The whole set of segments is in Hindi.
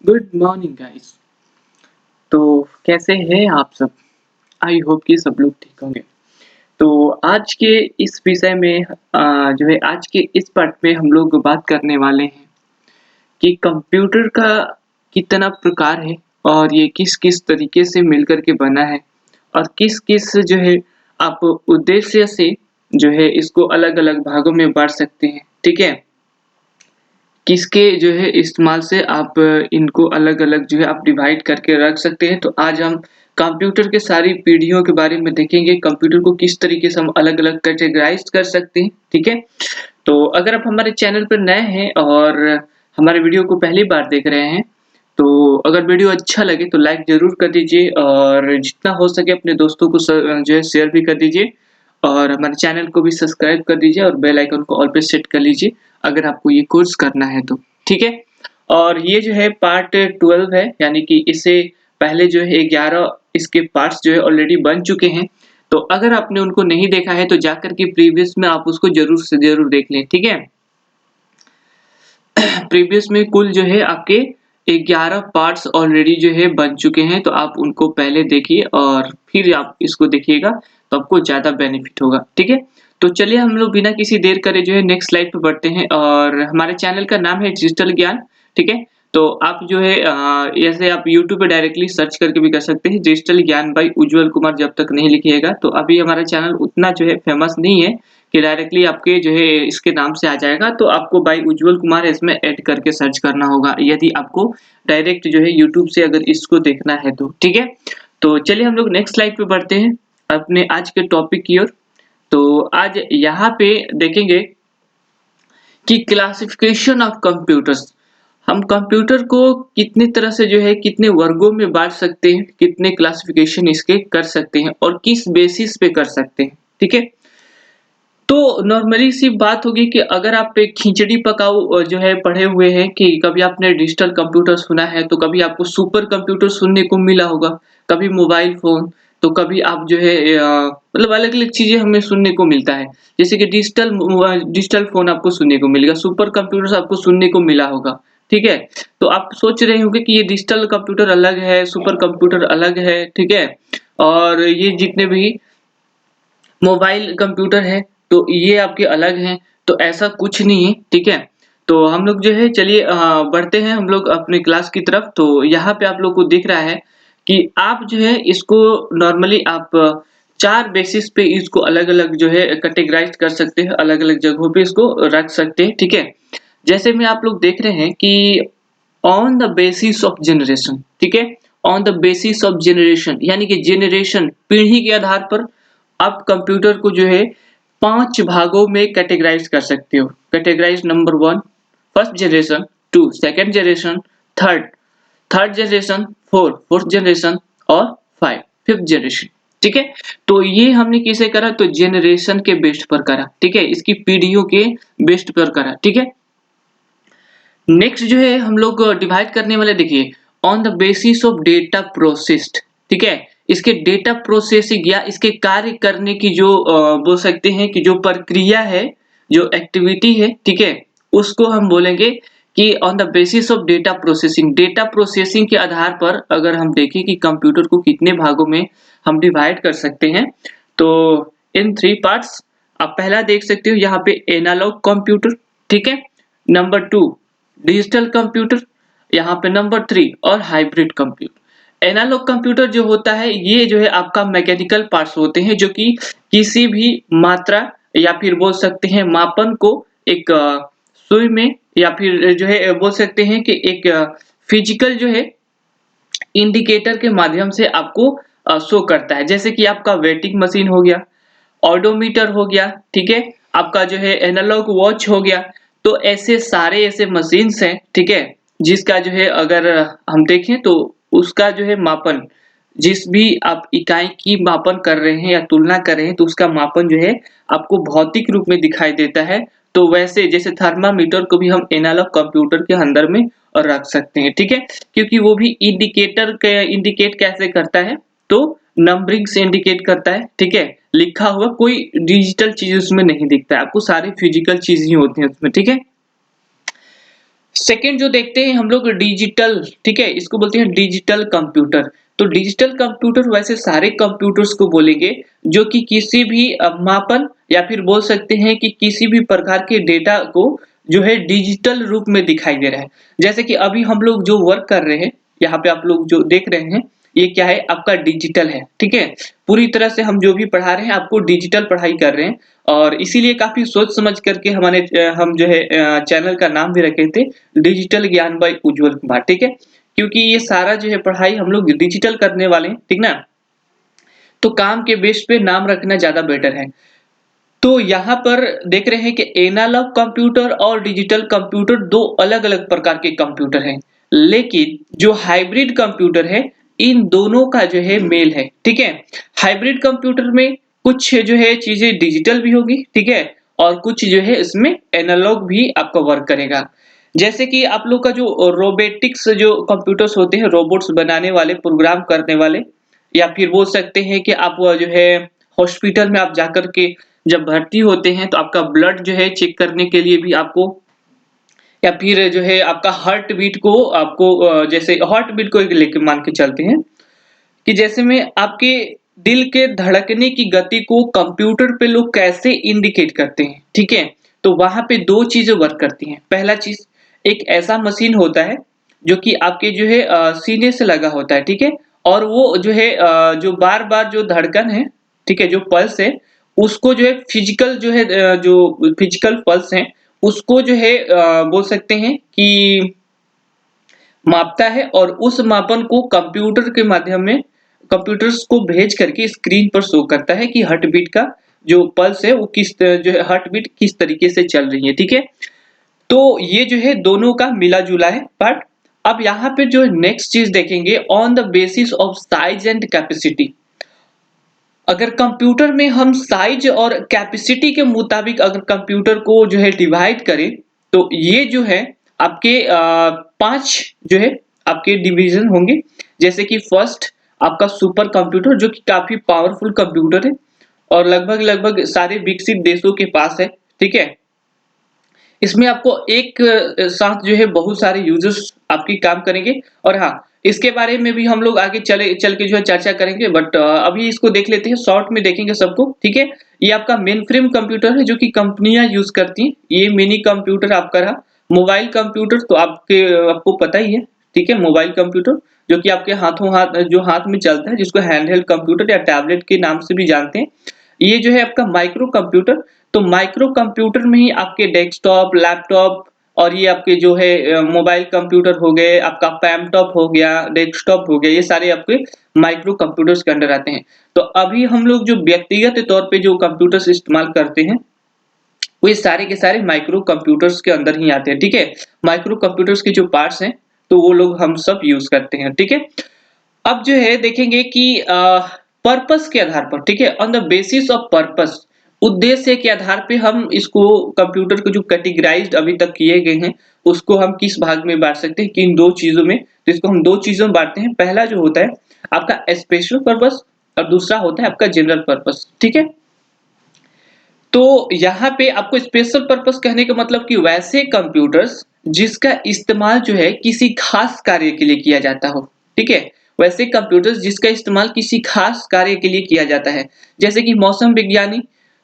Good morning guys. तो कैसे हैं आप सब? आई होप कि सब लोग ठीक होंगे। तो आज के इस विषय में जो है आज के इस पार्ट में हम लोग बात करने वाले हैं कि कंप्यूटर का कितना प्रकार है और ये किस-किस तरीके से मिलकर के बना है और किस-किस जो है आप उद्देश्य से जो है इसको अलग-अलग भागों में बाँट सकते हैं, ठीक है? किसके जो है इस्तेमाल से आप इनको अलग-अलग जो है आप डिवाइड करके रख सकते हैं। तो आज हम कंप्यूटर के सारी पीढ़ियों के बारे में देखेंगे, कंप्यूटर को किस तरीके से हम अलग-अलग कैटेगराइज़ कर सकते हैं, ठीक है? तो अगर आप हमारे चैनल पर नए हैं और हमारे वीडियो को पहली बार देख रहे हैं, तो अगर वीडियो अच्छा लगे तो लाइक ज़रूर कर दीजिए और जितना हो सके अपने दोस्तों को जो है शेयर भी कर दीजिए और हमारे चैनल को भी सब्सक्राइब कर दीजिए और बेल आइकन को ऑल पे सेट कर लीजिए अगर आपको ये कोर्स करना है तो, ठीक है? और ये जो है पार्ट 12 है, यानी कि इससे पहले जो है 11 इसके पार्ट्स जो है ऑलरेडी बन चुके हैं। तो अगर आपने उनको नहीं देखा है तो जाकर के प्रीवियस में आप उसको ज़रूर से ज़रूर देख लें, ठीक है? प्रीवियस में कुल जो है आपके 11 पार्ट्स ऑलरेडी जो है बन चुके हैं, तो आप उनको पहले देखिए और फिर आप इसको देखिएगा, तो आपको ज़्यादा बेनिफिट होगा, ठीक है? तो चलिए हम लोग बिना किसी देर करे जो है नेक्स्ट स्लाइड पे बढ़ते हैं और हमारे चैनल का नाम है डिजिटल ज्ञान, ठीक है? तो आप जो है ऐसे आप यूट्यूब पे डायरेक्टली सर्च करके भी कर सकते हैं, डिजिटल ज्ञान बाय उज्ज्वल कुमार जब तक नहीं लिखिएगा, तो अभी हमारा चैनल उतना जो है फेमस नहीं है कि डायरेक्टली आपके जो है इसके नाम से आ जाएगा, तो आपको बाय उज्ज्वल कुमार इसमें ऐड करके सर्च करना होगा, यदि आपको डायरेक्ट जो है यूट्यूब से अगर इसको देखना है तो, ठीक है? तो चलिए हम लोग नेक्स्ट स्लाइड पे बढ़ते हैं, अपने आज के टॉपिक की ओर। तो आज यहाँ पे देखेंगे कि क्लासिफिकेशन ऑफ कंप्यूटर्स। हम कंप्यूटर को कितनी तरह से जो है कितने वर्गों में बाँट सकते हैं, कितने क्लासिफिकेशन इसके कर सकते हैं और किस बेसिस पे कर सकते हैं, ठीक है? तो नॉर्मली सी बात होगी कि अगर आप एक खिचड़ी पकाओ जो है पढ़े हुए हैं कि कभी आपने डिजिटल कंप्यूटर सुना है, तो कभी आपको सुपर कंप्यूटर सुनने को मिला होगा, कभी मोबाइल फ़ोन, तो कभी आप जो है मतलब अलग-अलग चीज़ें हमें सुनने को मिलता है। जैसे कि डिजिटल फ़ोन आपको सुनने को मिलेगा, सुपर कंप्यूटर्स आपको सुनने को मिला होगा, ठीक है? तो आप सोच रहे होंगे कि ये डिजिटल कंप्यूटर अलग है, सुपर कंप्यूटर अलग है, ठीक है? और ये जितने भी मोबाइल कंप्यूटर है, तो ये आपके अलग हैं, तो ऐसा कुछ नहीं है, ठीक है? तो हम लोग जो है चलिए बढ़ते हैं हम लोग अपने क्लास की तरफ। तो यहाँ पे आप लोग को दिख रहा है कि आप जो है इसको नॉर्मली आप 4 बेसिस पे इसको अलग-अलग जो है कैटेगराइज़ कर सकते हैं, अलग-अलग जगहों पे इसको रख सकते हैं, ठीक है? जैसे में आप लोग देख रहे हैं कि on the basis of generation, ठीक है? On the basis of generation यानी कि जनरेशन पीढ़ी के आधार पर आप कंप्यूटर को जो है 5 भागों में कैटेगराइज़ कर सकते हो। Categorise number 1 first generation, 2 second generation, third third generation, 4 fourth generation और 5 फिफ्थ जनरेशन, ठीक है? तो ये हमने किसे करा तो जनरेशन के बेस्ड पर करा, ठीक है? इसकी पीढ़ियों के बेस्ड पर करा, ठीक है? नेक्स्ट जो है हम लोग डिवाइड करने वाले देखिए on the basis of data processed, ठीक है? इसके डेटा प्रोसेसिंग या इसके कार्य करने की जो बोल सकते हैं कि जो प्रक्रिया है, जो एक्टिविटी है, ठीक है? उसको हम बोलेंगे कि on the basis of data processing. Data processing के आधार पर अगर हम देखें कि कंप्यूटर को कितने भागों में हम डिवाइड कर सकते हैं, तो इन 3 पार्ट्स आप पहला देख सकते हो यहाँ पे एनालॉग कंप्यूटर, ठीक है? नंबर 2 डिजिटल कंप्यूटर, यहाँ पे नंबर 3 और हाइब्रिड कंप्यूटर। एनालॉग कंप्यूटर जो होता है ये जो है आपका मैकेनिकल पार्ट्स होते हैं जो कि किसी भी मात्रा या फिर बोल सकते हैं मापन को एक सुई में या फिर जो है बोल सकते हैं कि एक फिजिकल जो है इंडिकेटर के माध्यम से आपको शो करता है। जैसे कि आपका वेटिंग मशीन हो गया, ओडोमीटर हो गया, ठीक है? आपका जो है एनालॉग वॉच हो गया, तो ऐसे सारे ऐसे मशीन्स हैं, ठीक है? जिसका जो है अगर हम देखें तो उसका जो है मापन, जिस भी आप इकाई की मापन कर रहे हैं या तुलना कर रहे हैं, तो उसका मापन जो है आपको भौतिक रूप में दिखाई देता है। तो वैसे जैसे थर्मामीटर को भी हम एनालॉग कंप्यूटर के अंदर में रख सकते हैं, ठीक है? क्योंकि वो भी इंडिकेट कैसे करता है, तो नंबरिंग से इंडिकेट करता है, ठीक है? लिखा हुआ कोई डिजिटल चीज़ उसमें नहीं दिखता है, आपको सारी फिजिकल चीज़ ही होती हैं उसमें, ठीक है? सेकंड जो देखते हैं हम लोग डिजिटल, ठीक है, इसको बोलते हैं डिजिटल कंप्यूटर। तो डिजिटल कंप्यूटर वैसे सारे कंप्यूटर्स को बोलेंगे जो कि किसी भी मापन या फिर बोल सकते हैं कि किसी भी प्रकार के डेटा को जो है डिजिटल रूप में दिखाई दे रहा है। जैसे कि अभी हम लोग जो वर्क कर रहे हैं, यहाँ पे आप लोग जो देख रहे हैं, ये क्या है, आपका डिजिटल है, ठीक है। पूरी तरह से हम जो भी पढ़ा रहे हैं आपको डिजिटल पढ़ाई कर रहे हैं, और इसीलिए काफी सोच समझ करके हम जो है चैनल का नाम भी रखे थे डिजिटल ज्ञान बाय उज्जवल कुमार, ठीक है। क्योंकि ये सारा जो है पढ़ाई हम लोग डिजिटल करने वाले हैं, ठीक ना। तो काम के बेस पे नाम रखना ज्यादा बेटर है। तो यहाँ पर देख रहे हैं कि एनालॉग कंप्यूटर और डिजिटल कंप्यूटर दो अलग-अलग प्रकार के कंप्यूटर हैं। लेकिन जो हाइब्रिड कंप्यूटर है, इन दोनों का जो है मेल है, ठीक है। हाइब्रिड कंप्यूटर में कुछ जो है चीजें डिजिटल भी होगी, ठीक है, और कुछ जो है इसमें एनालॉग भी आपका वर्क करेगा। जैसे कि आप लोग का जो रोबोटिक्स जो कंप्यूटर्स होते हैं, रोबोट्स बनाने वाले, प्रोग्राम करने वाले, या फिर बोल सकते हैं कि आप जो है हॉस्पिटल में आप जाकर के जब भर्ती होते हैं तो आपका ब्लड जो है चेक करने के लिए भी आपको, या फिर जो है आपका हार्ट बीट को आपको जैसे हार्ट बीट को एक लेके मान के चलते हैं कि जैसे में आपके दिल के धड़कने की गति को कंप्यूटर पे लोग कैसे इंडिकेट करते हैं, ठीक है। तो वहां पे दो चीजें वर्क करती हैं। पहला चीज, एक ऐसा मशीन होता है जो कि आपके जो है सीने से लगा होता है, ठीक है, और वो जो है जो बार बार जो धड़कन है, ठीक है, जो पल्स है, उसको जो है फिजिकल जो है जो फिजिकल पल्स है उसको जो है बोल सकते हैं कि मापता है, और उस मापन को कंप्यूटर के माध्यम में कंप्यूटर्स को भेज करके स्क्रीन पर शो करता है कि हार्ट बीट का जो पल्स है वो जो है हार्ट बीट किस तरीके से चल रही है, ठीक है। तो ये जो है दोनों का मिला जुला है पार्ट। अब यहाँ पे जो नेक्स्ट चीज देखेंगे, on the basis of size and capacity. अगर कंप्यूटर में हम साइज और कैपेसिटी के मुताबिक अगर कंप्यूटर को जो है डिवाइड करें, तो ये जो है आपके 5 जो है आपके डिवीजन होंगे। जैसे कि फर्स्ट आपका सुपर कंप्यूटर जो कि काफी पावरफुल कंप्यूटर है और लगभग सारे विकसित देशों के पास है, ठीक है। इसमें आपको एक साथ जो है बहुत सारे यूजर्स आपकी काम करेंगे, और हाँ, इसके बारे में भी हम लोग आगे चल के जो है चर्चा करेंगे, बट अभी इसको देख लेते हैं, शॉर्ट में देखेंगे सबको, ठीक है। ये आपका मेन फ्रेम कंप्यूटर है जो कि कंपनियां यूज करती हैं। ये मिनी कंप्यूटर आपका रहा। मोबाइल कंप्यूटर तो आपको पता ही है, ठीक है। मोबाइल कंप्यूटर जो कि आपके हाथ में चलता है, जिसको हैंडहेल्ड कंप्यूटर या टैबलेट के नाम से भी जानते हैं। ये जो है आपका माइक्रो कंप्यूटर। तो माइक्रो कंप्यूटर में ही आपके डेस्कटॉप, लैपटॉप और ये आपके जो है मोबाइल कंप्यूटर हो गए, आपका पैमटॉप हो गया, डेस्कटॉप हो गया, ये सारे आपके माइक्रो कंप्यूटर्स के अंडर आते हैं। तो अभी हम लोग जो व्यक्तिगत तौर पे जो कंप्यूटर्स इस्तेमाल करते हैं, वो ये सारे के सारे माइक्रो कंप्यूटर्स के अंदर ही आते हैं, ठीक है। माइक्रो कंप्यूटर्स के जो पार्ट्स हैं, तो वो लोग हम सब यूज करते हैं, ठीक है। अब जो है देखेंगे कि पर्पस के आधार पर, ठीक है, on the basis of purpose, उद्देश्य के आधार पे हम इसको कंप्यूटर को जो कैटेगराइज्ड अभी तक किए गए हैं उसको हम किस भाग में बांट सकते हैं, किन दो चीजों में। तो इसको हम दो चीजों में बांटते हैं। पहला जो होता है आपका स्पेशल पर्पस और दूसरा होता है आपका जनरल पर्पस, ठीक है। तो यहाँ पे आपको स्पेशल पर्पस कहने का मतलब कि वैसे कंप्यूटर्स जिसका इस्तेमाल जो है किसी खास कार्य के लिए किया जाता हो, ठीक है। वैसे कंप्यूटर्स जिसका इस्तेमाल किसी खास कार्य के लिए किया जाता है, जैसे कि मौसम विज्ञानी,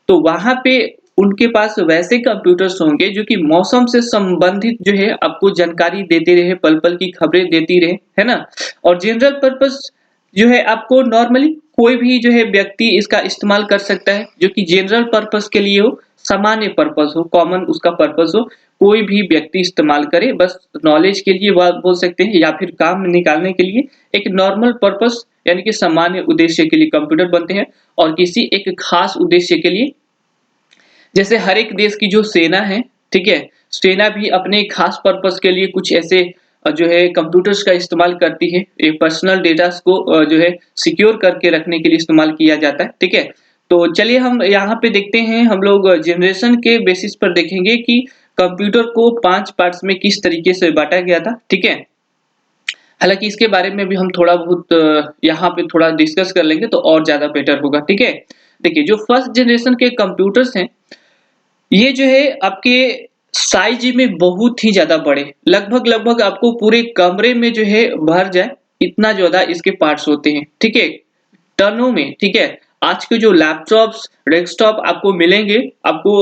तो वहां पे उनके पास वैसे कंप्यूटर्स होंगे जो कि मौसम से संबंधित जो है आपको जानकारी देते रहे, पल पल की खबरें देती रहे, है ना। और जनरल पर्पस जो है आपको नॉर्मली कोई भी जो है व्यक्ति इसका इस्तेमाल कर सकता है, जो कि जनरल पर्पस के लिए हो, सामान्य पर्पस हो, कॉमन उसका पर्पस हो, कोई भी व्यक्ति इस्तेमाल करे, बस नॉलेज के लिए बात बोल सकते हैं, या फिर काम निकालने के लिए। एक नॉर्मल पर्पस यानी कि सामान्य उद्देश्य के लिए कंप्यूटर बनते हैं, और किसी एक खास उद्देश्य के लिए, जैसे हर एक देश की जो सेना है, ठीक है, सेना भी अपने खास पर्पस के लिए कुछ ऐसे जो है कंप्यूटर्स का इस्तेमाल करती है। ये पर्सनल डेटा को जो है सिक्योर करके रखने के लिए इस्तेमाल किया जाता है, ठीक है। तो चलिए हम यहाँ पे देखते हैं, हम लोग जनरेशन के बेसिस पर देखेंगे कि कंप्यूटर को 5 पार्ट्स में किस तरीके से बांटा गया था, ठीक है। हालांकि इसके बारे में भी हम थोड़ा बहुत यहाँ पे थोड़ा डिस्कस कर लेंगे तो और ज्यादा बेटर होगा, ठीक है। देखिए, जो फर्स्ट जनरेशन के कंप्यूटर्स हैं, ये जो है आपके साइज में बहुत ही ज़्यादा बड़े, लगभग आपको पूरे कमरे में जो है भर जाए, इतना ज़्यादा इसके पार्ट्स होते हैं, ठीक है? टनों में, ठीक है? आज के जो लैपटॉप्स, डेस्कटॉप आपको मिलेंगे, आपको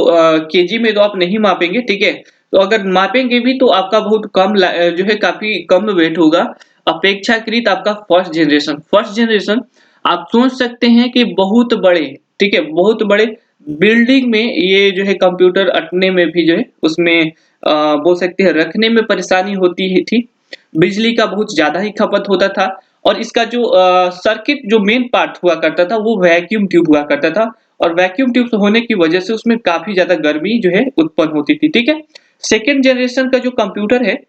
केजी में तो आप नहीं मापेंगे, ठीक है? तो अगर मापेंगे भी तो आपका बहुत कम जो है काफ़ी कम वेट होगा, अपेक्षाकृत आपका फर्स्ट जनरेशन आप सोच सकते हैं कि बहुत बड़े, ठीक है? बहुत बड़े बिल्डिंग में ये जो है कंप्यूटर अटने में भी जो है उसमें बोल सकते हैं रखने में परेशानी होती ही थी। बिजली का बहुत ज़्यादा ही खपत होता था और इसका जो सर्किट जो मेन पार्ट हुआ करता था वो वैक्यूम ट्यूब हुआ करता था और वैक्यूम ट्यूब्स होने की वजह से उसमें काफ़ी ज़्यादा गर्मी जो है उत्पन्न होती थी, ठीक है? सेकंड जनरेशन का जो कंप्यूटर है,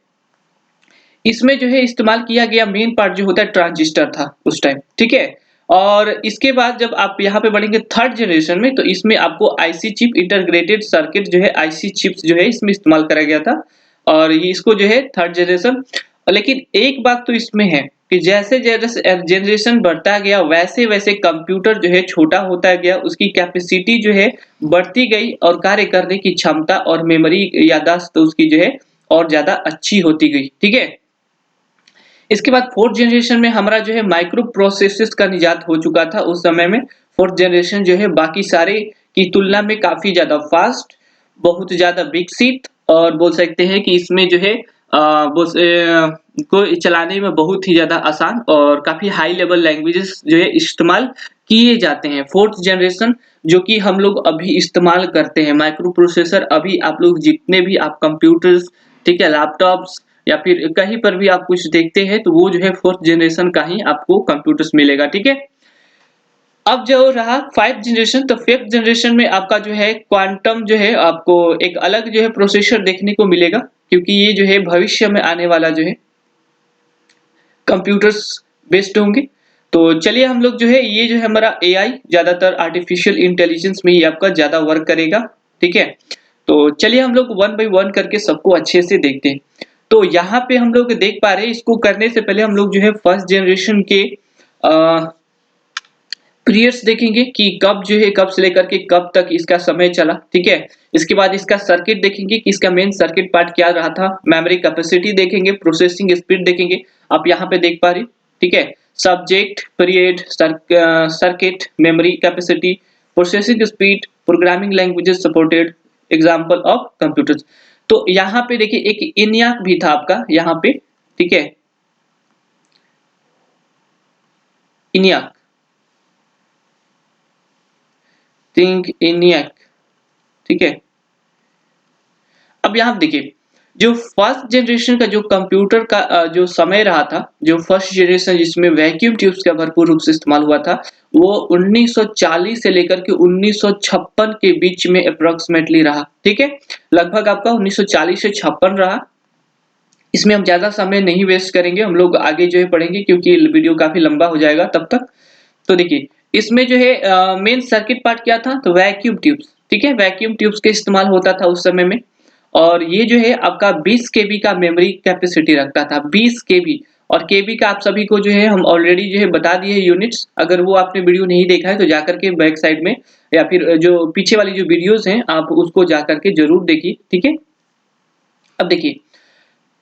इसमें जो है इस्तेमाल किया गया मेन पार्ट जो होता है ट्रांजिस्टर था उस टाइम, ठीक है? और इसके बाद जब आप यहाँ पे बढ़ेंगे थर्ड जनरेशन में तो इसमें आपको आईसी चिप इंटीग्रेटेड सर्किट जो है आईसी चिप्स जो है इसमें इस्तेमाल करा गया था और ये इसको जो है थर्ड जनरेशन। लेकिन एक बात तो इसमें है कि जैसे-जैसे जनरेशन बढ़ता गया वैसे-वैसे कंप्यूटर जो है छोटा होता गया, उसकी कैपेसिटी जो है बढ़ती गई और कार्य करने की क्षमता और मेमोरी याददाश्त उसकी जो है और ज़्यादा अच्छी होती गई, ठीक है? इसके बाद फोर्थ जनरेशन में हमारा जो है माइक्रो प्रोसेसेस का निजात हो चुका था उस समय में। फोर्थ जनरेशन जो है बाकी सारे की तुलना में काफ़ी ज़्यादा फ़ास्ट, बहुत ज़्यादा विकसित और बोल सकते हैं कि इसमें जो है को चलाने में बहुत ही ज़्यादा आसान और काफ़ी हाई लेवल लैंग्वेजेस जो है इस्तेमाल किए जाते हैं। फोर्थ जनरेशन जो कि हम लोग अभी इस्तेमाल करते हैं माइक्रो प्रोसेसर अभी आप लोग जितने भी आप कंप्यूटर्स, ठीक है, लैपटॉप्स या फिर कहीं पर भी आप कुछ देखते हैं तो वो जो है फोर्थ जनरेशन का ही आपको कंप्यूटर्स मिलेगा, ठीक है? अब जो रहा 5th जनरेशन तो 5th जनरेशन में आपका जो है क्वांटम जो है आपको एक अलग जो है प्रोसेसर देखने को मिलेगा क्योंकि ये जो है भविष्य में आने वाला जो है कंप्यूटर्स बेस्ड होंगे। तो चलिए हम लोग जो है ये जो है हमारा एआई ज़्यादातर आर्टिफिशियल इंटेलिजेंस में ही आपका ज़्यादा वर्क करेगा, ठीक है? तो चलिए हम लोग वन बाय वन करके सबको अच्छे से देखते हैं। तो यहाँ पे हम लोग देख पा रहे हैं इसको करने से पहले हम लोग जो है फर्स्ट जनरेशन के अ, पीरियड्स देखेंगे कि कब जो है कब से लेकर के कब तक इसका समय चला, ठीक है? इसके बाद इसका सर्किट देखेंगे कि इसका मेन सर्किट पार्ट क्या रहा था, मेमोरी कैपेसिटी देखेंगे, प्रोसेसिंग स्पीड देखेंगे, आप यहाँ पे देख पा रहे हैं, ठीक है? Subject, period, circuit, memory capacity, processing speed, programming languages supported, example of computers. तो यहाँ पे देखिए एक ENIAC भी था आपका यहाँ पे, ठीक है? ENIAC, थिंक ENIAC, ठीक है? अब यहाँ देखिए जो फर्स्ट जनरेशन का जो कंप्यूटर का जो समय रहा था, जो फर्स्ट जनरेशन जिसमें वैक्यूम ट्यूब्स का भरपूर रूप से इस्तेमाल हुआ था, वो 1940 से लेकर के 1956 के बीच में अप्रॉक्सिमेटली रहा, ठीक है? लगभग आपका 1940 से 56 रहा। इसमें हम ज़्यादा समय नहीं वेस्ट करेंगे, हम लोग आगे जो है पढ़ेंगे क्योंकि वीडियो काफ़ी लंबा हो जाएगा तब तक। तो देखिए, इसमें जो है मेन सर्किट पार्ट क्या था? तो वैक्यूम ट्यूब्स, ठीक है? वैक्यूम ट्यूब्स का इस्तेमाल होता था उस समय में और ये जो है आपका 20 केबी का मेमोरी कैपेसिटी रखता था, 20 केबी और केबी का आप सभी को जो है हम ऑलरेडी जो है बता दिए यूनिट्स। अगर वो आपने वीडियो नहीं देखा है तो जाकर के बैक साइड में या फिर जो पीछे वाली जो वीडियोज़ हैं, आप उसको जाकर के ज़रूर देखिए, ठीक है? अब देखिए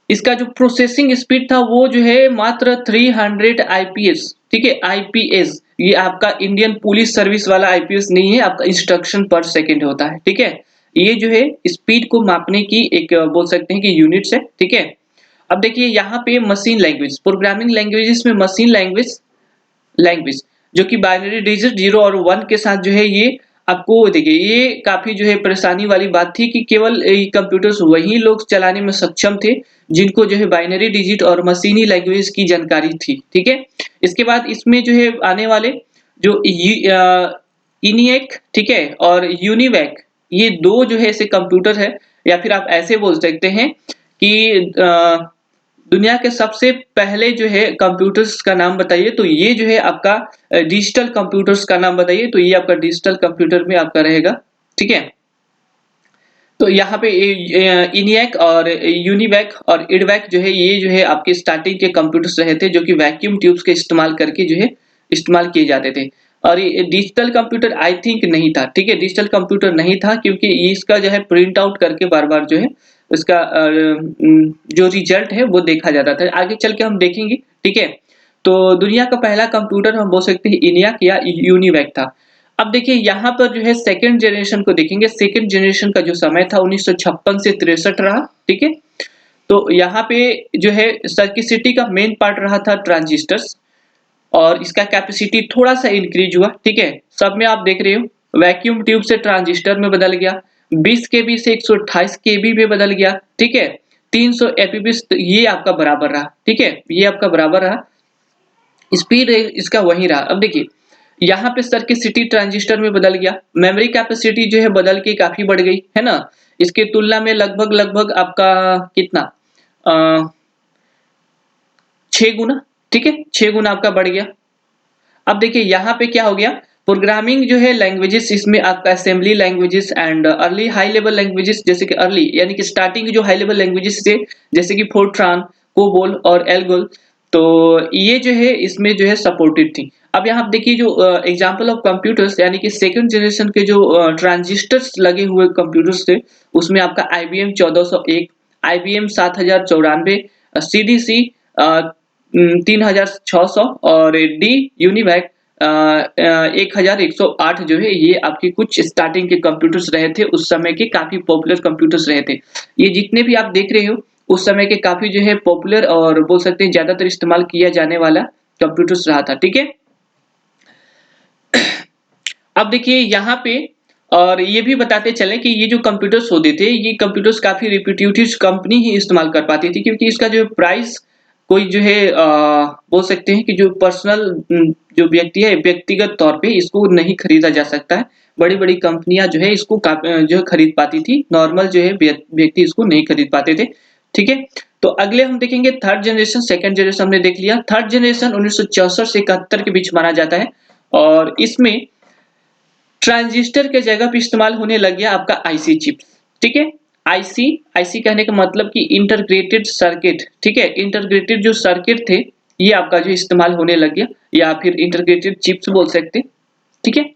इसका जो प्रोसेसिंग स्पीड था वो जो है मात्र 300 आईपीएस, ठीक है? आईपीएस ये आपका इंडियन पुलिस सर्विस वाला आईपीएस नहीं है, आपका इंस्ट्रक्शन पर सेकंड होता है, ठीक है? ये जो है स्पीड को मापने की एक बोल सकते हैं कि यूनिट्स है, ठीक है? अब देखिए यहाँ पे मशीन लैंग्वेज, प्रोग्रामिंग लैंग्वेजेस में मशीन लैंग्वेज लैंग्वेज जो कि बाइनरी डिजिट 0 और 1 के साथ जो है ये आपको देखिए ये काफ़ी जो है परेशानी वाली बात थी कि केवल कंप्यूटर्स वही लोग चलाने में सक्षम थे जिनको जो है बाइनरी डिजिट और मशीनी लैंग्वेज की जानकारी थी, ठीक है? इसके बाद इसमें जो है आने वाले जो ENIAC, ठीक है? और UNIVAC ये 2 जो है ऐसे कंप्यूटर है या फिर आप ऐसे बोल सकते हैं कि दुनिया के सबसे पहले जो है कंप्यूटर्स का नाम बताइए तो ये जो है आपका डिजिटल कंप्यूटर्स का नाम बताइए तो ये आपका डिजिटल कंप्यूटर में आपका रहेगा, ठीक है? तो यहाँ पे ENIAC और UNIVAC और IDVAC जो है ये जो है आपके स्टार्टिंग के कंप्यूटर्स रहे थे जो कि वैक्यूम ट्यूब्स के इस्तेमाल करके जो है इस्तेमाल किए जाते थे। और ये डिजिटल कंप्यूटर आई थिंक नहीं था, ठीक है, डिजिटल कंप्यूटर नहीं था क्योंकि इसका जो है प्रिंट आउट करके बार-बार जो है उसका जो रिजल्ट है वो देखा जाता था। आगे चल के हम देखेंगे, ठीक है। तो दुनिया का पहला कंप्यूटर हम बोल सकते हैं ENIAC या यूनिवैक था। अब देखिए यहाँ पर जो है सेकंड जनरेशन को देखेंगे, सेकंड जनरेशन का जो समय था 1956 से 63 रहा, ठीक है। तो यहाँ पे जो है सर्किसिटी का मेन पार्ट रहा था ट्रांजिस्टर्स, और इसका कैपेसिटी थोड़ा-सा इंक्रीज हुआ, ठीक है। सब में आप देख रहे हो वैक्यूम ट्यूब से ट्रांजिस्टर में बदल गया, 20 केबी से 128 केबी में बदल गया, ठीक है। 300 एपीबीस ये आपका बराबर रहा, ठीक है, ये आपका बराबर रहा। स्पीड इसका वही रहा। अब देखिए यहाँ पे सर्किसिटी ट्रांजिस्टर में बदल गया, मेमोरी कैपेसिटी जो है बदल के काफी बढ़ गई, है ना। इसके तुलना में लगभग आपका कितना 6 गुना, ठीक है, 6 गुना आपका बढ़ गया। अब देखिए यहाँ पे क्या हो गया, प्रोग्रामिंग जो है लैंग्वेजेस इसमें आपका assembly languages and early high level languages, जैसे कि अर्ली यानी कि स्टार्टिंग जो हाई लेवल लैंग्वेजेस थे जैसे कि फोर्ट्रान, कोबोल और एल्गोल, तो ये जो है इसमें जो है सपोर्टेड थी। अब यहाँ आप देखिए जो एग्जांपल ऑफ कंप्यूटर्स यानी कि सेकंड जनरेशन के जो ट्रांजिस्टर्स लगे हुए कंप्यूटर्स थे उसमें आपका IBM 1401, IBM 7094, CDC 3600 और डी यूनिवैक 1108 जो है ये आपके कुछ स्टार्टिंग के कंप्यूटर्स रहे थे, उस समय के काफी पॉपुलर कंप्यूटर्स रहे थे। ये जितने भी आप देख रहे हो उस समय के काफी जो है पॉपुलर और बोल सकते हैं ज्यादातर इस्तेमाल किया जाने वाला कंप्यूटर्स रहा था, ठीक है। अब देखिए यहाँ पे और ये भी बताते चले कि ये जो कंप्यूटर्स होते थे ये कंप्यूटर्स काफी रिप्यूटेड कंपनी ही इस्तेमाल कर पाती थी, क्योंकि इसका जो प्राइस कोई जो है बोल सकते हैं कि जो पर्सनल जो व्यक्ति है व्यक्तिगत तौर पे इसको नहीं खरीदा जा सकता है। बड़ी-बड़ी कंपनियां जो है इसको जो है खरीद पाती थी, नॉर्मल जो है व्यक्ति इसको नहीं खरीद पाते थे, ठीक है। तो अगले हम देखेंगे थर्ड जनरेशन, सेकंड जनरेशन हमने देख लिया। थर्ड जनरेशन 1964 से 71 के बीच माना जाता है और इसमें ट्रांजिस्टर के जगह पे इस्तेमाल होने लग गया आपका आईसी चिप, ठीक है। आईसी आईसी कहने का मतलब कि इंटीग्रेटेड सर्किट, ठीक है। इंटीग्रेटेड जो सर्किट थे ये आपका जो इस्तेमाल होने लग गया या फिर इंटीग्रेटेड चिप्स बोल सकते, ठीक है।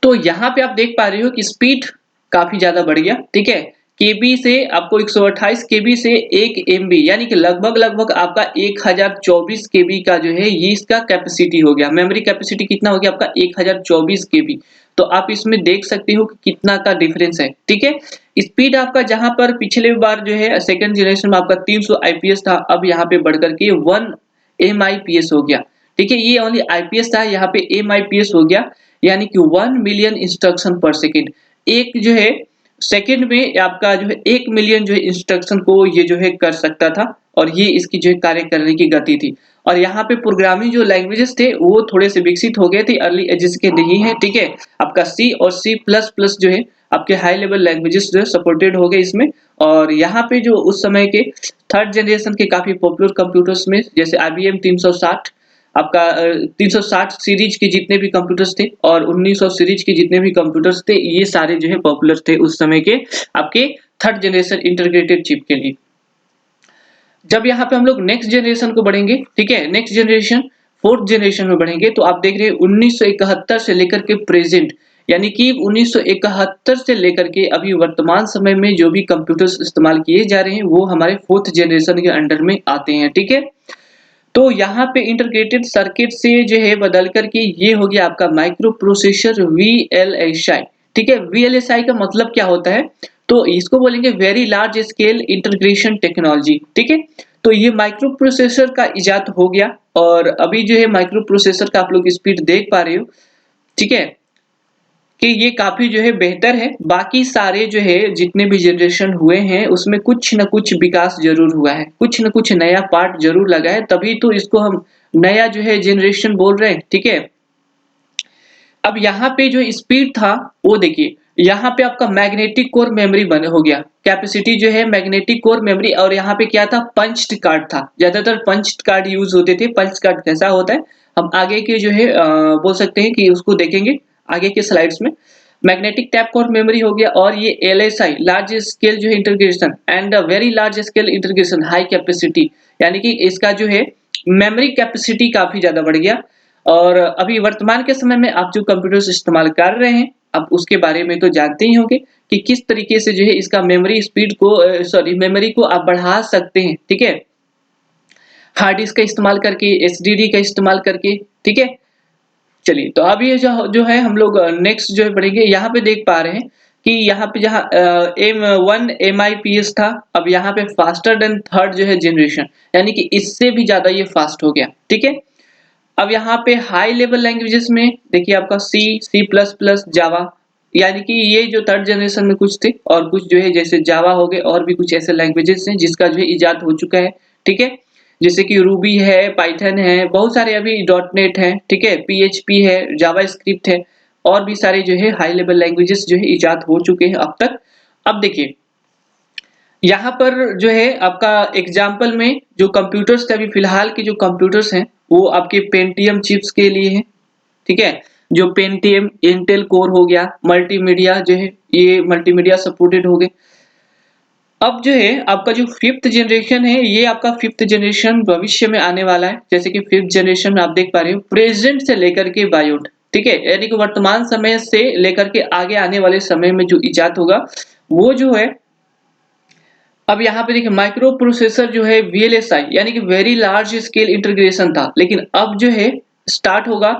तो यहाँ पे आप देख पा रहे हो कि स्पीड काफी ज्यादा बढ़ गया, ठीक है। केबी से आपको 128 केबी से 1 एमबी यानी कि लगभग आपका 1024 केबी का जो है ये इसका कैपेसिटी हो गया। मेमोरी कैपेसिटी कितना हो गया आपका 1024 केबी। तो आप इसमें देख सकते हो कि कितना का डिफरेंस है, ठीक है। स्पीड आपका जहां पर पिछले बार जो है सेकंड जनरेशन में आपका 300 आईपीएस था, अब यहाँ पे बढ़कर के 1 एमआईपीएस हो गया, ठीक है। ये ओनली आईपीएस था, यहाँ पे एमआईपीएस हो गया, यानी कि 1 मिलियन इंस्ट्रक्शन पर सेकंड। एक जो है सेकंड में आपका जो है 1 मिलियन जो है इंस्ट्रक्शन को ये जो है कर सकता था, और ये इसकी जो है कार्य करने की गति थी। और यहाँ पे प्रोग्रामिंग जो लैंग्वेजेस थे वो थोड़े से विकसित हो गए थे, अर्ली एजेस के नहीं है, ठीक है। आपका सी और सी प्लस प्लस जो है आपके हाई लेवल लैंग्वेजेस जो है सपोर्टेड हो गए इसमें। और यहाँ पे जो उस समय के थर्ड जनरेशन के काफी पॉपुलर कंप्यूटर्स में जैसे IBM 360, आपका 360 सीरीज के जितने भी कंप्यूटर्स थे और 1900 सीरीज के जितने भी कंप्यूटर्स थे ये सारे जो है पॉपुलर थे उस समय के आपके थर्ड जनरेशन इंटीग्रेटेड चिप के लिए। जब यहाँ पे हम लोग नेक्स्ट जनरेशन को बढ़ेंगे, ठीक है, नेक्स्ट जनरेशन फोर्थ जनरेशन में बढ़ेंगे, तो आप देख रहे हैं 1971 से लेकर के प्रेजेंट, यानी कि 1971 से लेकर के अभी वर्तमान समय में जो भी कंप्यूटर्स इस्तेमाल किए जा रहे हैं वो हमारे फोर्थ जनरेशन के अंडर में आते हैं, ठीक है। तो यहाँ पे इंटीग्रेटेड सर्किट से जो है बदल करके ये हो गया आपका माइक्रो प्रोसेसर VLSI, ठीक है। VLSI का मतलब क्या होता है, तो इसको बोलेंगे very large scale integration technology, ठीक है। तो ये माइक्रो प्रोसेसर का इजाद हो गया और अभी जो है माइक्रो प्रोसेसर का आप लोग स्पीड देख पा रहे हो, ठीक है, कि ये काफी जो है बेहतर है। बाकी सारे जो है जितने भी जनरेशन हुए हैं उसमें कुछ न कुछ विकास जरूर हुआ है, कुछ न कुछ नया पार्ट जरूर लगा है, तभी तो इसको हम नया जो है जनरेशन बोल रहे हैं, ठीक है। अब यहाँ पे जो स्पीड था वो देखिए, यहाँ पे आपका मैग्नेटिक कोर मेमोरी बने हो गया, कैपेसिटी जो है मैग्नेटिक कोर मेमोरी, और यहाँ पे क्या था पंच्ड कार्ड था, ज्यादातर पंच्ड कार्ड यूज होते थे। पंच कार्ड कैसा होता है हम आगे के जो है बोल सकते हैं कि उसको देखेंगे आगे के स्लाइड्स में। मैग्नेटिक टैप कोर मेमोरी हो गया, और ये LSI लार्ज स्केल जो है integration and very large scale integration high capacity, यानी कि इसका जो है मेमोरी कैपेसिटी काफी ज्यादा बढ़ गया। और अभी वर्तमान के समय में आप जो कंप्यूटर्स इस्तेमाल कर रहे हैं, आप उसके बारे में तो जानते ही होंगे कि किस तरीके से जो है इसका मेमोरी स्पीड को मेमोरी को आप बढ़ा सकते हैं, ठीक है? हार्ड डिस्क का इस्तेमाल करके, एसडीडी का इस्तेमाल करके, ठीक है? चलिए, तो अब ये जो जो है हम लोग नेक्स्ट जो है पढ़ेंगे। यहाँ पे देख पा रहे हैं कि यहाँ पे जहाँ M1 MIPS था, अब यहाँ पे फास्टर देन थर्ड जो है जनरेशन, यानी कि इससे भी ज्यादा ये फास्ट हो गया, ठीक है? अब यहाँ पे हाई लेवल लैंग्वेजेस में देखिए आपका C++, जावा, यानी कि ये जो थर्ड जनरेशन में कुछ थे और कुछ जो है जैसे जावा हो गए और भी कुछ ऐसे लैंग्वेजेस हैं जिसका जो है इजाद हो चुका है, ठीक है? जैसे कि रूबी है, पाइथन है, बहुत सारे अभी डॉट नेट है, ठीक है? PHP है, जावास्क्रिप्ट है और भी सारे जो है हाई लेवल लैंग्वेजेस जो है इजाद हो चुके हैं अब तक। अब देखिए यहाँ पर जो है आपका एग्जाम्पल में जो कंप्यूटर्स थे, अभी फिलहाल के जो कंप्यूटर्स हैं वो आपके पेंटियम चिप्स के लिए हैं, ठीक है? जो पेंटियम इंटेल कोर हो गया, मल्टीमीडिया जो है ये मल्टीमीडिया सपोर्टेड हो गए। अब जो है आपका जो फिफ्थ जनरेशन है, ये आपका फिफ्थ जनरेशन भविष्य में आने वाला है। जैसे कि फिफ्थ जनरेशन में आप देख पा रहे हो प्रेजेंट से लेकर के बायोट, ठीक है? यानी कि वर्तमान समय से लेकर के आगे आने वाले समय में जो इजाद होगा वो जो है, अब यहाँ पे देखिए माइक्रो प्रोसेसर जो है VLSI यानी कि वेरी लार्ज स्केल इंटीग्रेशन था, लेकिन अब जो है स्टार्ट होगा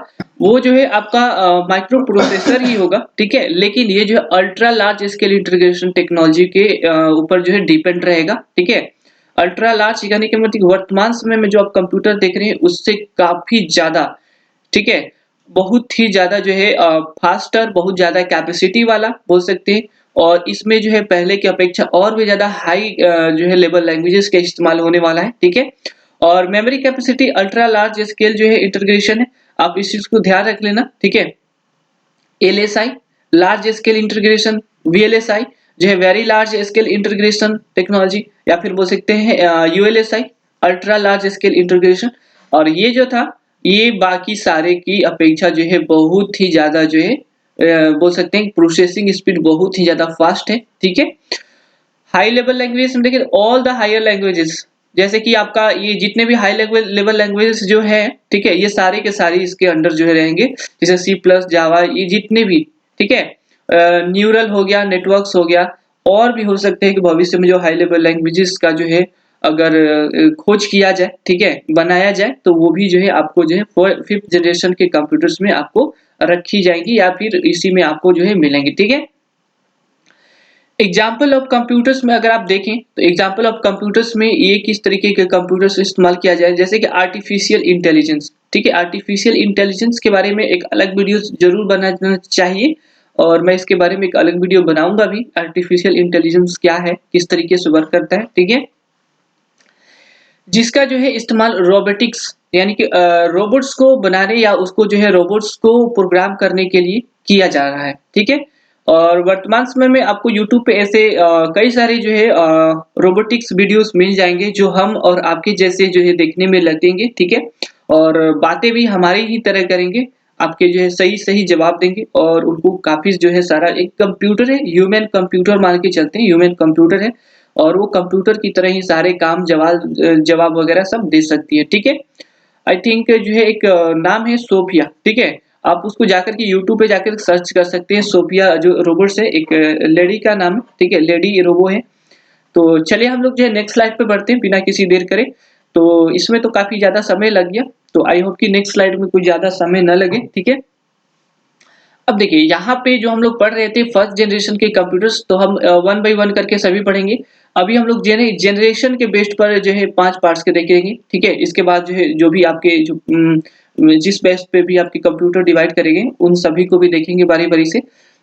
वो जो है आपका माइक्रो प्रोसेसर ही होगा, ठीक है? लेकिन ये जो है ultra large scale integration technology के ऊपर जो है डिपेंड रहेगा, ठीक है? अल्ट्रा लार्ज यानी कि मतलब वर्तमान समय में जो आप कंप्यूटर देख रहे हैं उससे काफी ज्यादा, ठीक है? बहुत ही ज्यादा जो है फास्टर, बहुत ज्यादा कैपेसिटी वाला बोल सकते हैं और इसमें जो है पहले की अपेक्षा और भी ज्यादा हाई जो है लेवल लैंग्वेजेस का इस्तेमाल होने वाला है, ठीक है? और memory capacity ultra large scale जो है इंटीग्रेशन है, आप इस चीज को ध्यान रख लेना, ठीक है? LSI large scale integration, VLSI जो है very large scale integration technology, या फिर बोल सकते हैं ULSI ultra large scale integration. और ये जो था ये बाकी सारे की अपेक्षा जो है बहुत ही ज्यादा जो है बोल सकते हैं प्रोसेसिंग स्पीड बहुत ही ज्यादा फास्ट है, ठीक है? हाई लेवल लैंग्वेज में देखिए ऑल द हायर लैंग्वेजेस, जैसे कि आपका ये जितने भी हाई लेवल लैंग्वेजेस जो है, ठीक है? ये सारे के सारे इसके अंडर जो है रहेंगे, जैसे C++, जावा, ये जितने भी, ठीक है? न्यूरल हो गया, नेटवर्क्स हो गया, और भी हो सकते हैं कि भविष्य में जो हाई लेवल लैंग्वेजेस का जो है अगर खोज किया जाए, ठीक है, बनाया जाए, तो वो भी जो है आपको जो है फिफ्थ जनरेशन के कंप्यूटर्स में आपको रखी जाएंगी या फिर इसी में आपको जो है मिलेंगी, ठीक है? एग्जाम्पल ऑफ कंप्यूटर्स में अगर आप देखें तो एग्जाम्पल ऑफ कंप्यूटर्स में ये किस तरीके के कंप्यूटर्स इस्तेमाल किया जाए, जैसे कि आर्टिफिशियल इंटेलिजेंस, ठीक है? आर्टिफिशियल इंटेलिजेंस के बारे में एक अलग वीडियो जरूर बनाना चाहिए और मैं इसके बारे में एक अलग वीडियो बनाऊंगा भी, आर्टिफिशियल इंटेलिजेंस क्या है, किस तरीके से वर्क करता है, ठीक है? जिसका जो है इस्तेमाल रोबोटिक्स यानी कि रोबोट्स को बनाने या उसको जो है रोबोट्स को प्रोग्राम करने के लिए किया जा रहा है, ठीक है? और वर्तमान समय में आपको YouTube पे ऐसे कई सारे जो है रोबोटिक्स वीडियोस मिल जाएंगे जो हम और आपके जैसे जो है देखने में लगेंगे, ठीक है? और बातें भी हमारी ही तरह करेंगे, आपके जो है सही सही जवाब देंगे और उनको काफी जो है सारा एक कंप्यूटर है, ह्यूमन कंप्यूटर मान के चलते हैं, ह्यूमन कंप्यूटर है और वो कंप्यूटर की तरह ही सारे काम जवाब वगैरह सब दे सकती है, ठीक है? आई थिंक जो है एक नाम है सोफिया, ठीक है? आप उसको जाकर के यूट्यूब पे जाकर सर्च कर सकते हैं, सोफिया जो रोबोट है, एक लेडी का नाम है, ठीक है? लेडी रोबो है। तो चलिए हम लोग जो है नेक्स्ट स्लाइड पे बढ़ते हैं बिना किसी देर करे। तो इसमें तो काफी ज्यादा समय लग गया, तो आई होप कि नेक्स्ट स्लाइड में कुछ ज्यादा समय न लगे, ठीक है? अब देखिए यहाँ पे जो हम लोग पढ़ रहे थे फर्स्ट जनरेशन के कंप्यूटर्स, तो हम वन बाय वन करके सभी पढ़ेंगे। अभी हम लोग जनरेशन के बेस्ड पर जो है 5 पार्ट्स के देखेंगे, ठीक है? इसके बाद जो है जो भी आपके जो जिस बेस पे भी आपके कंप्यूटर डिवाइड करेंगे उन सभी को भी देखेंगे बारी बारी से।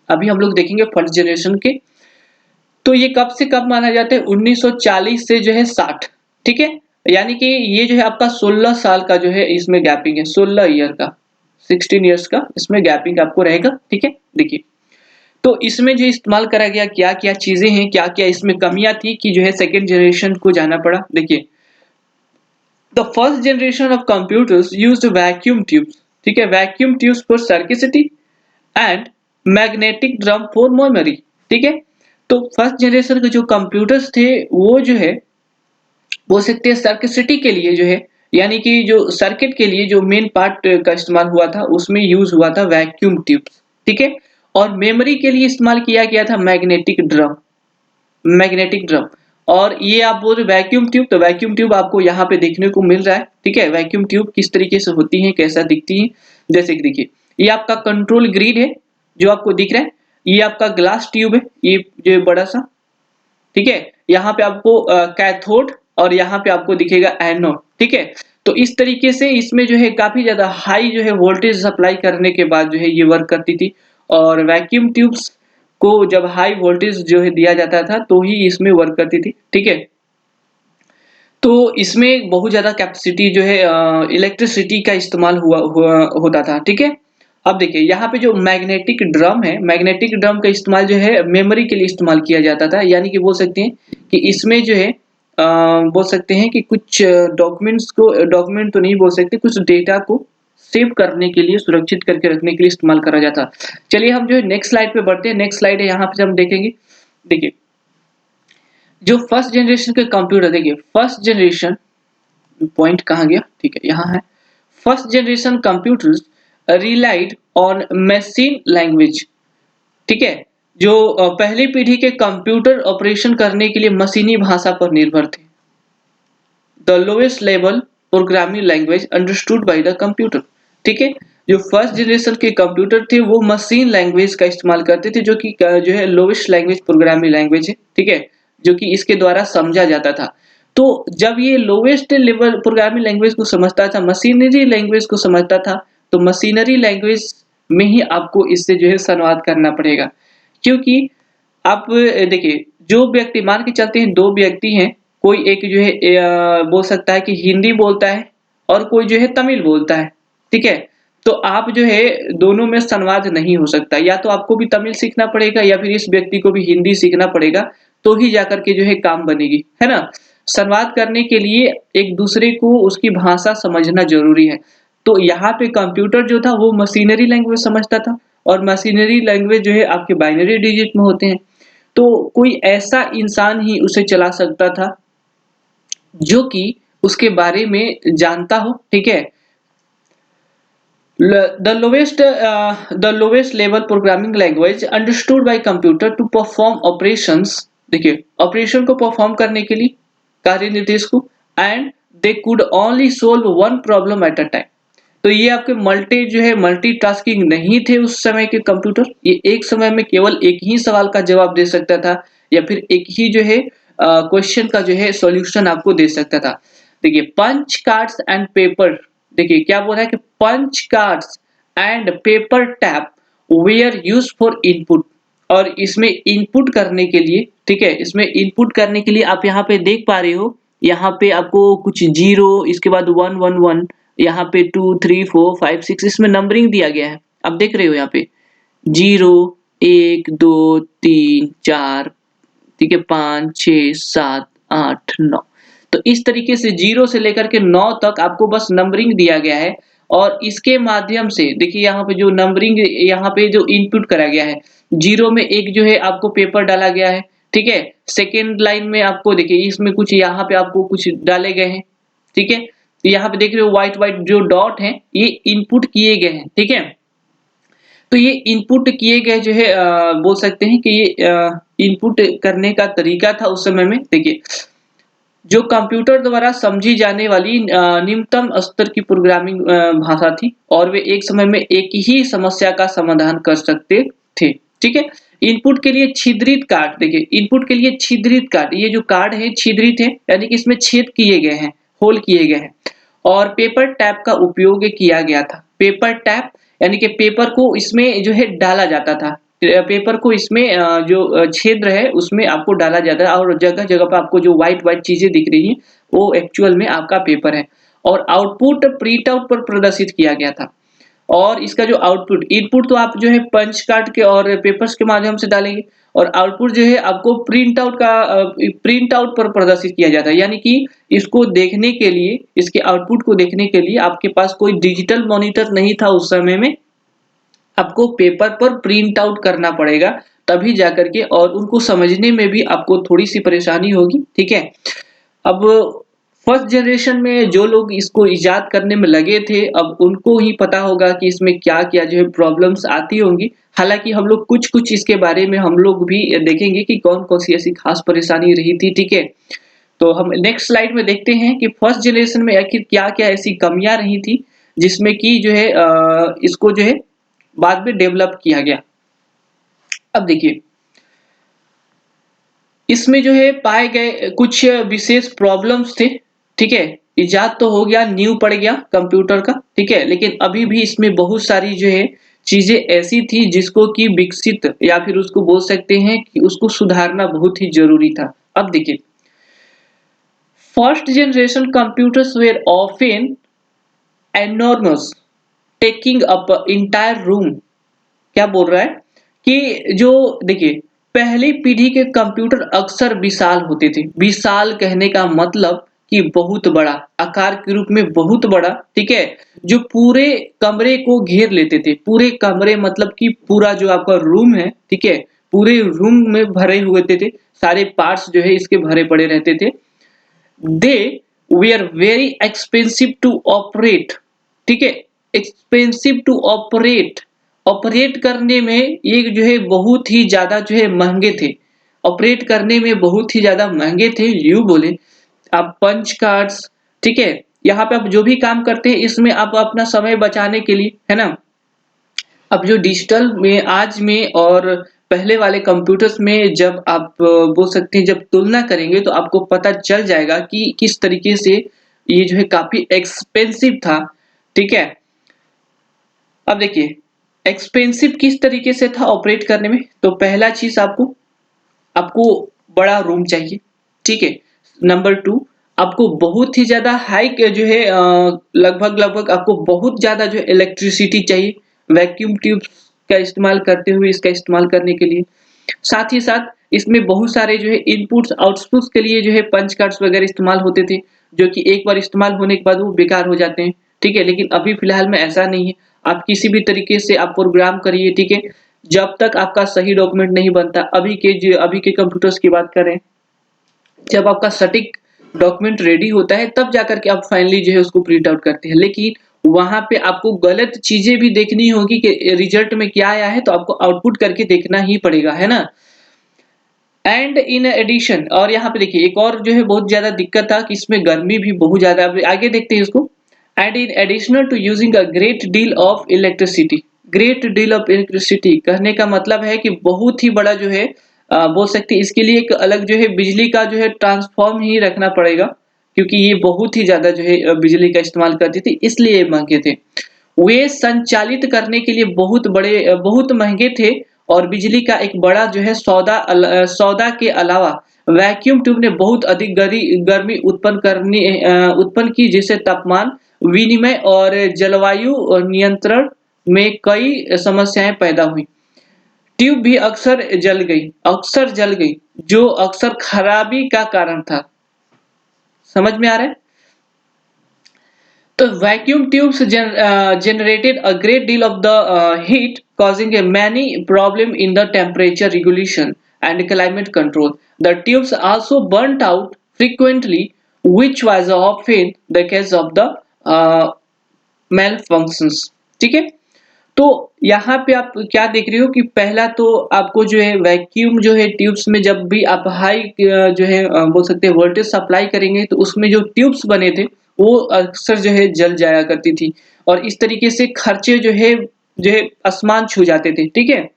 अभी हम लोग देखेंगे फर्स्ट जनरेशन के। तो ये कब से कब माना जाता है? 1940 से जो है 60, ठीक है? यानी कि ये जो है आपका 16 साल का जो है इसमें गैपिंग है, 16 ईयर का, 16 इयर्स का इसमें गैपिंग आपको रहेगा, ठीक है? देखिए तो इसमें जो इस्तेमाल करा गया क्या क्या चीजें हैं, क्या क्या इसमें कमियां थी कि जो है सेकेंड जनरेशन को जाना पड़ा। देखिए the first generation of computers used vacuum tubes, ठीक है? Vacuum tubes for circuitry and magnetic drum for memory, ठीक है? तो फर्स्ट जनरेशन के जो कंप्यूटर्स थे वो जो है बोल सकते हैं सर्किसिटी के लिए जो है यानी कि जो सर्किट के लिए जो मेन पार्ट का इस्तेमाल हुआ था उसमें यूज हुआ था वैक्यूम ट्यूब्स, ठीक है। और मेमोरी के लिए इस्तेमाल किया गया था मैग्नेटिक ड्रम। और ये आप बोल रहे वैक्यूम ट्यूब, तो वैक्यूम ट्यूब आपको यहाँ पे देखने को मिल रहा है, ठीक है। वैक्यूम ट्यूब किस तरीके से होती है, कैसा दिखती है, जैसे कि देखिए ये आपका कंट्रोल ग्रिड है जो आपको दिख रहा है, ये आपका ग्लास ट्यूब है, ये जो बड़ा सा, ठीक है। यहाँ पे आपको कैथोड और यहाँ पे आपको दिखेगा एनोड, ठीक है। तो इस तरीके से इसमें जो है काफी ज्यादा हाई जो है वोल्टेज सप्लाई करने के बाद जो है ये वर्क करती थी। और वैक्यूम ट्यूब्स को जब हाई वोल्टेज जो है दिया जाता था तो ही इसमें वर्क करती थी, ठीक है। तो इसमें बहुत ज्यादा कैपेसिटी जो है इलेक्ट्रिसिटी का इस्तेमाल होता था, ठीक है। अब देखिए यहाँ पे जो मैग्नेटिक ड्रम है, मैग्नेटिक ड्रम का इस्तेमाल जो है मेमोरी के लिए इस्तेमाल किया जाता था, यानी कि बोल सकते हैं कि इसमें जो है बोल सकते हैं कि कुछ डॉक्यूमेंट तो नहीं बोल सकते, कुछ डेटा को सेव करने के लिए, सुरक्षित करके रखने के लिए इस्तेमाल करा जाता। चलिए हम जो है नेक्स्ट स्लाइड पे बढ़ते हैं। नेक्स्ट स्लाइड है, यहाँ पे हम देखेंगे, देखिए जो फर्स्ट जनरेशन के कंप्यूटर, देखिए फर्स्ट जनरेशन, पॉइंट कहाँ गया, ठीक है यहाँ है। First generation computers relied on machine language, ठीक है। जो पहली पीढ़ी के कंप्यूटर ऑपरेशन करने के लिए मशीनी भाषा पर निर्भर थे। The lowest level programming language understood by the computer, ठीक है। जो फर्स्ट जनरेशन के कंप्यूटर थे वो मशीन लैंग्वेज का इस्तेमाल करते थे, जो कि जो है लोएस्ट लैंग्वेज प्रोग्रामिंग लैंग्वेज है, ठीक है, जो कि इसके द्वारा समझा जाता था। तो जब ये लोएस्ट लेवल प्रोग्रामिंग लैंग्वेज को समझता था, मशीनरी लैंग्वेज को समझता था, तो मशीनरी लैंग्वेज में ही आपको इससे जो है संवाद करना पड़ेगा। क्योंकि आप देखिए जो व्यक्ति, मान के चलते हैं दो व्यक्ति हैं, कोई एक जो है बोल सकता है कि हिंदी बोलता है और कोई जो है तमिल बोलता है, ठीक है। तो आप जो है दोनों में संवाद नहीं हो सकता, या तो आपको भी तमिल सीखना पड़ेगा या फिर इस व्यक्ति को भी हिंदी सीखना पड़ेगा, तो ही जाकर के जो है काम बनेगी, है ना। संवाद करने के लिए एक दूसरे को उसकी भाषा समझना जरूरी है। तो यहाँ पे कंप्यूटर जो था वो मशीनरी लैंग्वेज समझता था, और मशीनरी लैंग्वेज जो है आपके बाइनरी डिजिट में होते हैं। तो कोई ऐसा इंसान ही उसे चला सकता था जो कि उसके बारे में जानता हो, ठीक है। The lowest level programming language understood by computer to perform operations, देखिए ऑपरेशन को परफॉर्म करने के लिए, कार्य निर्देश को, and they could only solve one problem at a time. तो ये आपके मल्टीटास्किंग नहीं थे उस समय के कंप्यूटर, ये एक समय में केवल एक ही सवाल का जवाब दे सकता था, या फिर एक ही जो है क्वेश्चन का जो है सॉल्यूशन आपको दे सकता था। देखिए पंच कार्ड्स एंड पेपर, देखिए क्या बोल रहा है कि punch cards and paper tape were use for input. और इसमें इनपुट करने के लिए, ठीक है, इसमें इनपुट करने के लिए आप यहाँ पे देख पा रहे हो, यहाँ पे आपको कुछ 0, इसके बाद 1 1 1, यहाँ पे 2 3 4 5 6, इसमें नंबरिंग दिया गया है, आप देख रहे हो यहाँ पे 0 1 2 3 4, ठीक है, 5 6 7 8 9। तो इस तरीके से 0 से लेकर के 9 तक आपको बस नंबरिंग दिया गया है। और इसके माध्यम से देखिए यहाँ पे जो नंबरिंग, यहाँ पे जो इनपुट करा गया है, 0 में एक जो है आपको पेपर डाला गया है, ठीक है। सेकेंड लाइन में आपको देखिए इसमें कुछ, यहाँ पे आपको कुछ डाले गए हैं, ठीक है। यहाँ पे देख रहे हो व्हाइट व्हाइट जो डॉट हैं, ये इनपुट किए गए हैं, ठीक है। तो ये इनपुट किए गए जो है बोल सकते हैं कि ये इनपुट करने का तरीका था उस समय में। देखिए जो कंप्यूटर द्वारा समझी जाने वाली निम्नतम स्तर की प्रोग्रामिंग भाषा थी, और वे एक समय में एक ही समस्या का समाधान कर सकते थे, ठीक है। इनपुट के लिए छिद्रित कार्ड, देखिए इनपुट के लिए छिद्रित कार्ड, ये जो कार्ड है छिद्रित है, यानी कि इसमें छेद किए गए हैं, होल किए गए हैं। और पेपर टैप का उपयोग किया गया था। पेपर टैप यानी कि पेपर को इसमें जो है डाला जाता था, पेपर को इसमें जो छिद्र है उसमें आपको डाला जाता है, और जगह जगह पर आपको जो व्हाइट व्हाइट चीजें दिख रही हैं वो एक्चुअल में आपका पेपर है। और आउटपुट प्रिंट आउट पर प्रदर्शित किया गया था। और इसका जो आउटपुट, इनपुट तो आप जो है पंच कार्ड के और पेपर्स के माध्यम से डालेंगे, और आउटपुट जो है आपको प्रिंट आउट पर प्रदर्शित किया जाता है। यानी कि इसको देखने के लिए, इसके आउटपुट को देखने के लिए आपके पास कोई डिजिटल मॉनिटर नहीं था उस समय में, आपको पेपर पर प्रिंट आउट करना पड़ेगा तभी जाकर के, और उनको समझने में भी आपको थोड़ी सी परेशानी होगी, ठीक है। अब फर्स्ट जनरेशन में जो लोग इसको इजाद करने में लगे थे, अब उनको ही पता होगा कि इसमें क्या-क्या जो है प्रॉब्लम्स आती होंगी। हालाँकि हम लोग कुछ-कुछ इसके बारे में हम लोग भी देखेंगे कि कौन-कौन सी ऐसी खास परेशानी रही थी, ठीक है? तो हम नेक्स्ट स्लाइड में देखते हैं कि फर्स्ट जनरेशन में आखिर क्या-क्या ऐसी कमियाँ रही थी, जिसमें कि जो है इसको जो है बाद में डेवलप किया गया। अब देखिए, इसमें जो है पाए गए कुछ विशेष प्रॉब्लम्स थे, ठीक है? इजाद तो हो गया, न्यू पड़ गया कंप्यूटर का, ठीक है? लेकिन अभी भी इसमें बहुत सारी जो है चीज़ें ऐसी थी जिसको कि विकसित या फिर उसको बोल सकते हैं कि उसको सुधारना बहुत ही ज़रूरी था। अब देखिए, first generation computers were often enormous, taking up entire room. क्या बोल रहा है कि जो देखिए, पहली पीढ़ी के कंप्यूटर अक्सर विशाल होते थे। विशाल कहने का मतलब कि बहुत बड़ा, आकार के रूप में बहुत बड़ा, ठीक है? जो पूरे कमरे को घेर लेते थे। पूरे कमरे मतलब कि पूरा जो आपका रूम है, ठीक है? पूरे रूम में भरे हुए थे। सारे पार्ट्स जो है इसके भरे पड़े रहते थे। They were very expensive to operate, ठीक है? एक्सपेंसिव टू ऑपरेट, ऑपरेट करने में ये जो है बहुत ही ज़्यादा जो है महँगे थे। ऑपरेट करने में बहुत ही ज़्यादा महँगे थे, यूँ बोले आप पंच कार्ड्स, ठीक है? यहाँ पे आप जो भी काम करते हैं इसमें आप अपना समय बचाने के लिए, है ना? अब जो डिजिटल में आज में और पहले वाले कंप्यूटर्स में जब आप बोल सकते हैं जब तुलना करेंगे तो आपको पता चल जाएगा कि किस तरीके से ये जो है काफ़ी एक्सपेंसिव था, ठीक है? अब देखिए, एक्सपेंसिव किस तरीके से था ऑपरेट करने में? तो पहला चीज़ आपको आपको बड़ा रूम चाहिए, ठीक है? नंबर 2 आपको बहुत ही ज़्यादा हाई क जो है लगभग-लगभग आपको बहुत ज़्यादा जो है इलेक्ट्रिसिटी चाहिए, वैक्यूम ट्यूब्स का इस्तेमाल करते हुए इसका इस्तेमाल करने के लिए। साथ ही साथ इसमें बहुत सारे जो है इनपुट्स, आउटपुट्स के लिए जो है पंच कार्ड्स वगैरह इस्तेमाल होते थे, जो कि एक बार इस्तेमाल होने के बाद वो बेकार हो जाते हैं, ठीक है? लेकिन अभी फ़िलहाल में ऐसा नहीं है। आप किसी भी तरीके से आप प्रोग्राम करिए, ठीक है? जब तक आपका सही डॉक्यूमेंट नहीं बनता, अभी के कंप्यूटर्स की बात करें, जब आपका सटीक डॉक्यूमेंट रेडी होता है, तब जाकर के आप फाइनली जो है उसको प्रिंट आउट करते हैं। लेकिन वहाँ पे आपको गलत चीज़ें भी देखनी होगी कि रिज़ल्ट में क्या आया है, तो आपको आउटपुट करके देखना ही पड़ेगा, है ना? एंड इन एडिशन और यहाँ पे देखिए एक और जो है बहुत ज़्यादा दिक्कत था कि इसमें गर्मी भी बहुत ज़्यादा अब आगे देखते हैं इसको। And in additional to using a great deal of electricity, great deal of electricity कहने का मतलब है कि बहुत ही बड़ा जो है बोल सकते हैं इसके लिए एक अलग जो है बिजली का जो है ट्रांसफ़ॉर्म ही रखना पड़ेगा, क्योंकि ये बहुत ही ज़्यादा जो है बिजली का इस्तेमाल करती थी इसलिए ये महँगे थे। वे संचालित करने के लिए बहुत महँगे थे और बिजली का एक बड़ा जो है सौदा के अलावा वैक्यूम ट्यूब ने बहुत अधिक गर्मी उत्पन्न की, जिससे तापमान विनिमय और जलवायु नियंत्रण में कई समस्याएँ पैदा हुई। ट्यूब भी अक्सर जल गई, जो अक्सर खराबी का कारण था। समझ में आ रहा है? The vacuum tubes generated a great deal of the heat, causing a many problem in the temperature regulation and climate control. The tubes also burnt out frequently, which was often the case of the uh, malfunctions. ठीक है? तो यहाँ पे आप क्या देख रहे हो कि पहला तो आपको जो है वैक्यूम जो है ट्यूब्स में जब भी आप हाई जो है बोल सकते हैं वोल्टेज सप्लाई करेंगे तो उसमें जो ट्यूब्स बने थे वो अक्सर जो है जल जाया करती थी और इस तरीके से खर्चे जो है आसमान छू जाते थे, ठीक है?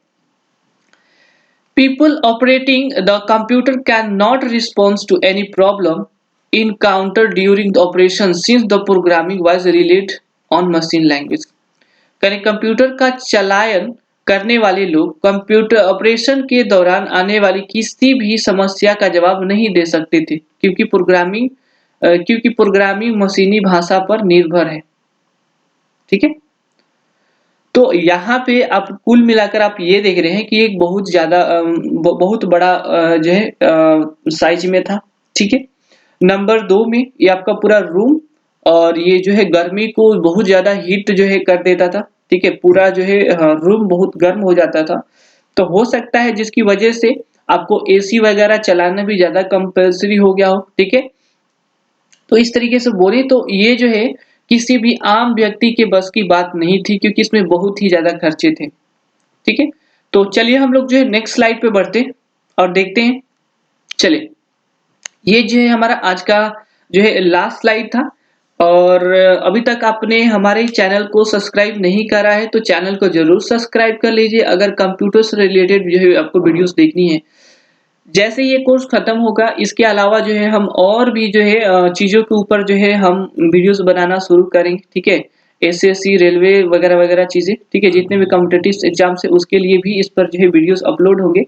People operating the computer cannot respond to any problem encountered during the operation since the programming was relied on machine language. करें कंप्यूटर का चलायन करने वाले लोग कंप्यूटर ऑपरेशन के दौरान आने वाली किसी भी समस्या का जवाब नहीं दे सकते थे क्योंकि प्रोग्रामिंग मशीनी भाषा पर निर्भर है, ठीक है? तो यहाँ पे आप कुल मिलाकर आप ये देख रहे हैं कि एक बहुत ज़्यादा बहुत बड़ा जो है साइज में था, ठीक है? नंबर 2 में ये आपका पूरा रूम और ये जो है गर्मी को बहुत ज़्यादा हीट जो है कर देता था, ठीक है? पूरा जो है रूम बहुत गर्म हो जाता था। तो हो सकता है जिसकी वजह से आपको एसी वगैरह चलाना भी ज़्यादा कंपल्सरी हो गया हो, ठीक है? तो इस तरीके से बोले तो ये जो है किसी भी आम व्यक्ति के बस की बात नहीं थी, क्योंकि इसमें बहुत ही ज़्यादा खर्चे थे। ठीक है? तो चलिए हम लोग जो है नेक्स्ट स्लाइड पे बढ़ते हैं और देखते हैं। चलिए, ये जो है हमारा आज का जो है लास्ट स्लाइड था, और अभी तक आपने हमारे चैनल को सब्सक्राइब नहीं करा है तो चैनल को ज़रूर सब्सक्राइब कर लीजिए अगर कंप्यूटर से रिलेटेड जो है आपको वीडियोस देखनी है। जैसे ये कोर्स खत्म होगा, इसके अलावा जो है हम और भी जो है चीज़ों के ऊपर जो है हम वीडियोस बनाना शुरू करेंगे, ठीक है? एसएससी, रेलवे वगैरह-वगैरह चीज़ें, ठीक है? जितने भी कॉम्पिटिटिव एग्ज़ाम्स है उसके लिए भी इस पर जो है वीडियोस अपलोड होंगे।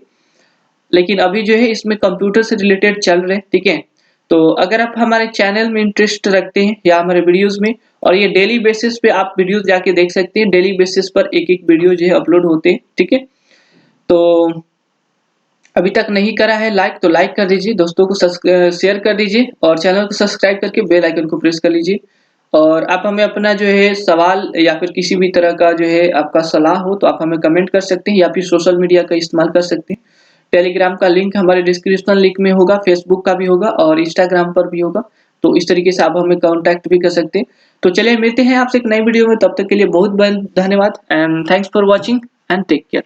लेकिन अभी जो है इसमें कंप्यूटर से रिलेटेड चल रहे हैं, ठीक है? तो अगर आप हमारे चैनल में इंटरेस्ट रखते हैं या हमारे वीडियोज़ में, और ये डेली बेसिस पे आप वीडियोज़ जाके देख सकते हैं, डेली बेसिस पर एक-एक वीडियो जो है अपलोड होते हैं, ठीक है? तो अभी तक नहीं करा है लाइक तो लाइक कर दीजिए, दोस्तों को शेयर कर दीजिए और चैनल को सब्सक्राइब करके बेल आइकन को प्रेस कर लीजिए। और आप हमें अपना जो है सवाल या फिर किसी भी तरह का जो है आपका सलाह हो तो आप हमें कमेंट कर सकते हैं या फिर सोशल मीडिया का इस्तेमाल कर सकते हैं। टेलीग्राम का लिंक हमारे डिस्क्रिप्शन लिंक में होगा, फेसबुक का भी होगा और इंस्टाग्राम पर भी होगा। तो इस तरीके से आप हमें कॉन्टैक्ट भी कर सकते हैं। तो चलिए मिलते हैं आपसे एक नई वीडियो में, तब तक के लिए बहुत-बहुत धन्यवाद and thanks for watching and take care.